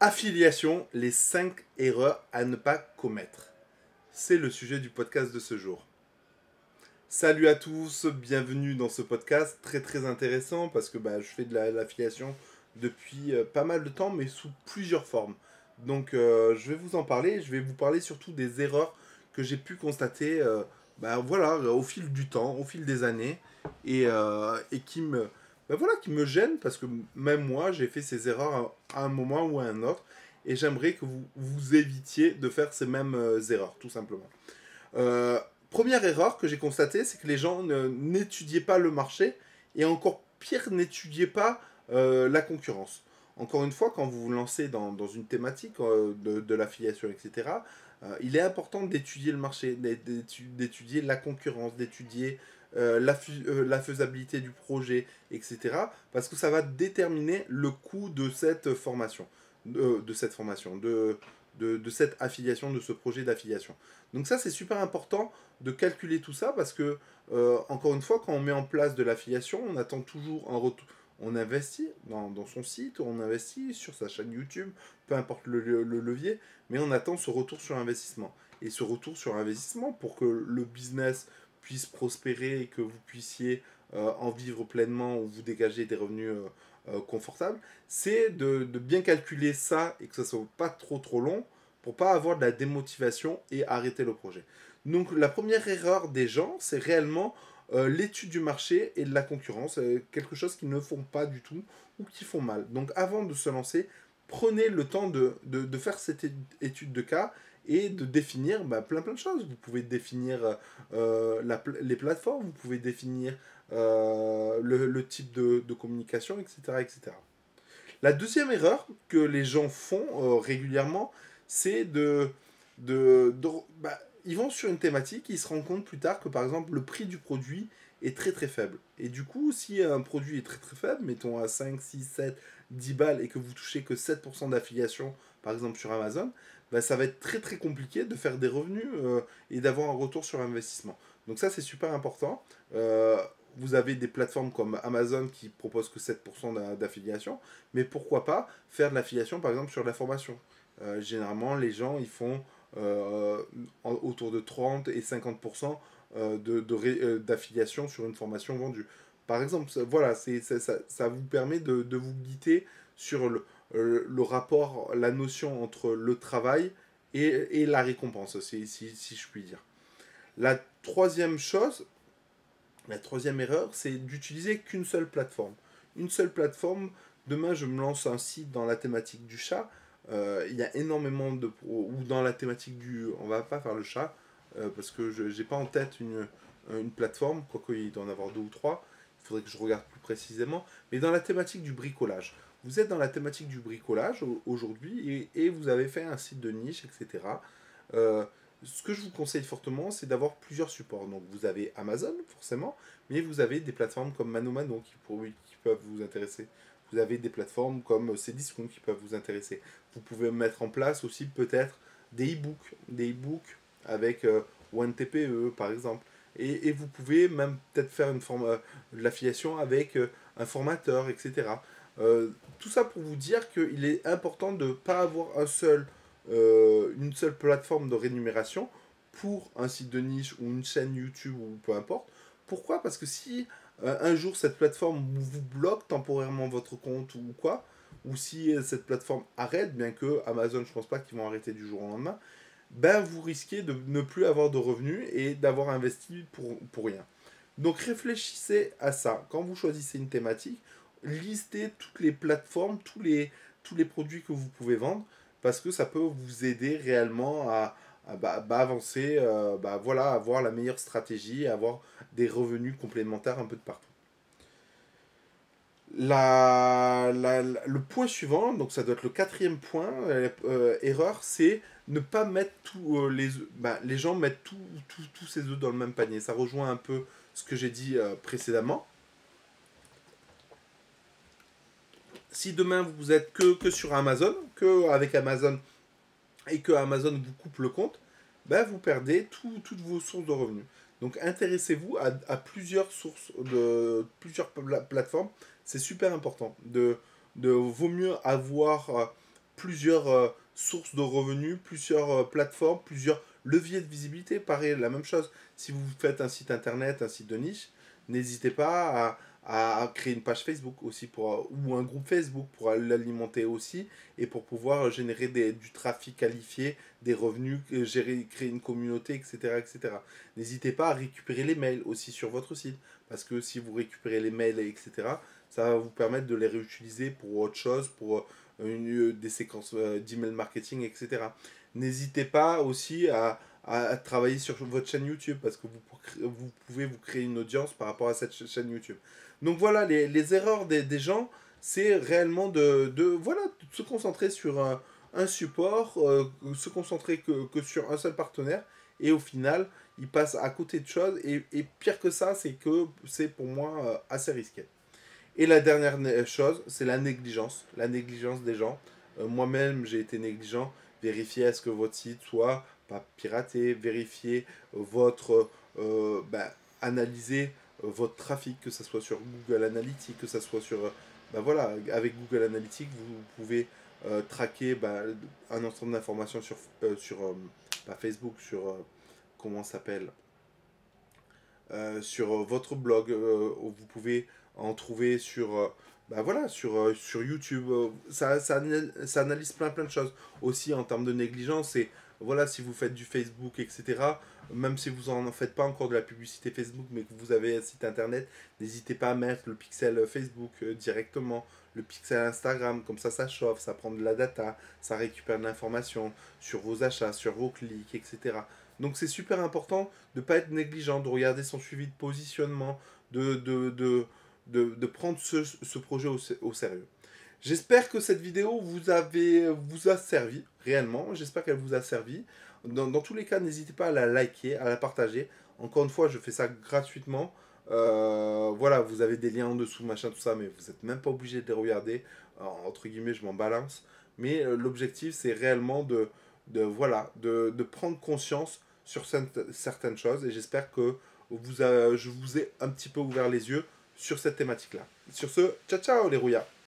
Affiliation, les 5 erreurs à ne pas commettre. C'est le sujet du podcast de ce jour. Salut à tous, bienvenue dans ce podcast très très intéressant parce que je fais de l'affiliation depuis pas mal de temps mais sous plusieurs formes. Donc je vais vous en parler, je vais vous parler surtout des erreurs que j'ai pu constater au fil du temps, au fil des années et qui me gênent parce que même moi j'ai fait ces erreurs à un moment ou à un autre et j'aimerais que vous évitiez de faire ces mêmes erreurs tout simplement. Première erreur que j'ai constatée, c'est que les gens n'étudiaient pas le marché et encore pire, n'étudiaient pas la concurrence. Encore une fois, quand vous vous lancez dans une thématique de l'affiliation, etc., il est important d'étudier le marché, d'étudier la concurrence, d'étudier la faisabilité du projet, etc., parce que ça va déterminer le coût de cette formation, de cette affiliation, de ce projet d'affiliation. Donc ça, c'est super important de calculer tout ça parce que, encore une fois, quand on met en place de l'affiliation, on attend toujours un retour. On investit dans son site, on investit sur sa chaîne YouTube, peu importe le levier, mais on attend ce retour sur investissement. Et ce retour sur investissement, pour que le business puisse prospérer et que vous puissiez en vivre pleinement ou vous dégager des revenus confortables, c'est de bien calculer ça et que ça ne soit pas trop long pour pas avoir de la démotivation et arrêter le projet. Donc la première erreur des gens, c'est réellement l'étude du marché et de la concurrence, quelque chose qu'ils ne font pas du tout ou qui font mal. Donc avant de se lancer, prenez le temps de faire cette étude de cas et de définir plein de choses. Vous pouvez définir les plateformes, vous pouvez définir le type de communication, etc., etc. La deuxième erreur que les gens font régulièrement, c'est ils vont sur une thématique, ils se rendent compte plus tard que par exemple le prix du produit est très très faible. Et du coup, si un produit est très très faible, mettons à 5, 6, 7, 10 balles et que vous touchez que 7% d'affiliation, par exemple sur Amazon, ça va être très très compliqué de faire des revenus et d'avoir un retour sur investissement. Donc ça, c'est super important. Vous avez des plateformes comme Amazon qui proposent que 7% d'affiliation, mais pourquoi pas faire de l'affiliation par exemple sur la formation. Généralement, les gens ils font autour de 30 et 50% d'affiliation sur une formation vendue. Par exemple, voilà, ça vous permet de vous guider sur le rapport, la notion entre le travail et la récompense, si je puis dire. La troisième chose, la troisième erreur, c'est d'utiliser qu'une seule plateforme. Une seule plateforme, demain je me lance un site dans la thématique du chat, il y a énormément de... ou dans la thématique du... On va pas faire le chat, parce que je n'ai pas en tête une plateforme, quoique il doit en avoir deux ou trois, il faudrait que je regarde plus précisément, mais dans la thématique du bricolage. Vous êtes dans la thématique du bricolage aujourd'hui et vous avez fait un site de niche, etc. Euh, Ce que je vous conseille fortement, c'est d'avoir plusieurs supports. Donc vous avez Amazon, forcément, mais vous avez des plateformes comme ManoMano qui peuvent vous intéresser. Vous avez des plateformes comme Cdiscount qui peuvent vous intéresser. Vous pouvez mettre en place aussi peut-être des e-books avec OneTPE par exemple. Et vous pouvez même peut-être faire de l'affiliation avec un formateur, etc. Tout ça pour vous dire qu'il est important de ne pas avoir une seule plateforme de rémunération pour un site de niche ou une chaîne YouTube ou peu importe. Pourquoi? Parce que si un jour cette plateforme vous bloque temporairement votre compte ou quoi, ou si cette plateforme arrête, bien que Amazon, je pense pas qu'ils vont arrêter du jour au lendemain, vous risquez de ne plus avoir de revenus et d'avoir investi pour rien. Donc réfléchissez à ça. Quand vous choisissez une thématique, listez toutes les plateformes, tous les produits que vous pouvez vendre, parce que ça peut vous aider réellement à avancer, voilà, à avoir la meilleure stratégie, à avoir des revenus complémentaires un peu de partout. Le point suivant, donc ça doit être le quatrième point, erreur, c'est ne pas mettre les gens mettent tous ces œufs dans le même panier. Ça rejoint un peu ce que j'ai dit précédemment. Si demain vous êtes que sur Amazon, que avec Amazon et que Amazon vous coupe le compte, vous perdez toutes vos sources de revenus. Donc intéressez-vous à plusieurs sources plusieurs plateformes. C'est super important. Vaut mieux avoir plusieurs sources de revenus, plusieurs plateformes, plusieurs leviers de visibilité. Pareil, la même chose. Si vous faites un site internet, un site de niche, n'hésitez pas à créer une page Facebook aussi ou un groupe Facebook pour l'alimenter aussi et pour pouvoir générer du trafic qualifié, des revenus, créer une communauté, etc. etc. N'hésitez pas à récupérer les mails aussi sur votre site parce que si vous récupérez les mails, etc., ça va vous permettre de les réutiliser pour autre chose, pour des séquences d'email marketing, etc. N'hésitez pas aussi à travailler sur votre chaîne YouTube parce que vous pouvez vous créer une audience par rapport à cette chaîne YouTube. Donc voilà, les erreurs des gens, c'est réellement voilà, de se concentrer sur un support, se concentrer que sur un seul partenaire et au final, ils passent à côté de choses et pire que ça, c'est que c'est pour moi assez risqué. Et la dernière chose, c'est la négligence des gens. Moi-même, j'ai été négligent. Vérifiez est-ce que votre site soit pas piraté, vérifiez votre, analyser votre trafic, que ce soit sur Google Analytics, que ce soit sur, voilà, avec Google Analytics, vous pouvez traquer un ensemble d'informations sur Facebook, sur, comment ça s'appelle, sur votre blog, vous pouvez en trouver sur, voilà, sur YouTube. Ça analyse plein de choses. Aussi en termes de négligence, et voilà, si vous faites du Facebook, etc., même si vous en faites pas encore de la publicité Facebook, mais que vous avez un site internet, n'hésitez pas à mettre le pixel Facebook directement, le pixel Instagram, comme ça chauffe, ça prend de la data, ça récupère de l'information sur vos achats, sur vos clics, etc. Donc c'est super important de ne pas être négligent, de regarder son suivi de positionnement, de prendre ce projet au sérieux. J'espère que cette vidéo vous a servi, réellement. J'espère qu'elle vous a servi. Dans tous les cas, n'hésitez pas à la liker, à la partager. Encore une fois, je fais ça gratuitement. Voilà, vous avez des liens en dessous, machin, tout ça, mais vous n'êtes même pas obligé de les regarder. Entre guillemets, je m'en balance. Mais l'objectif, c'est réellement voilà, de prendre conscience sur certaines choses. Et j'espère que je vous ai un petit peu ouvert les yeux sur cette thématique-là. Sur ce, ciao ciao les rouillards.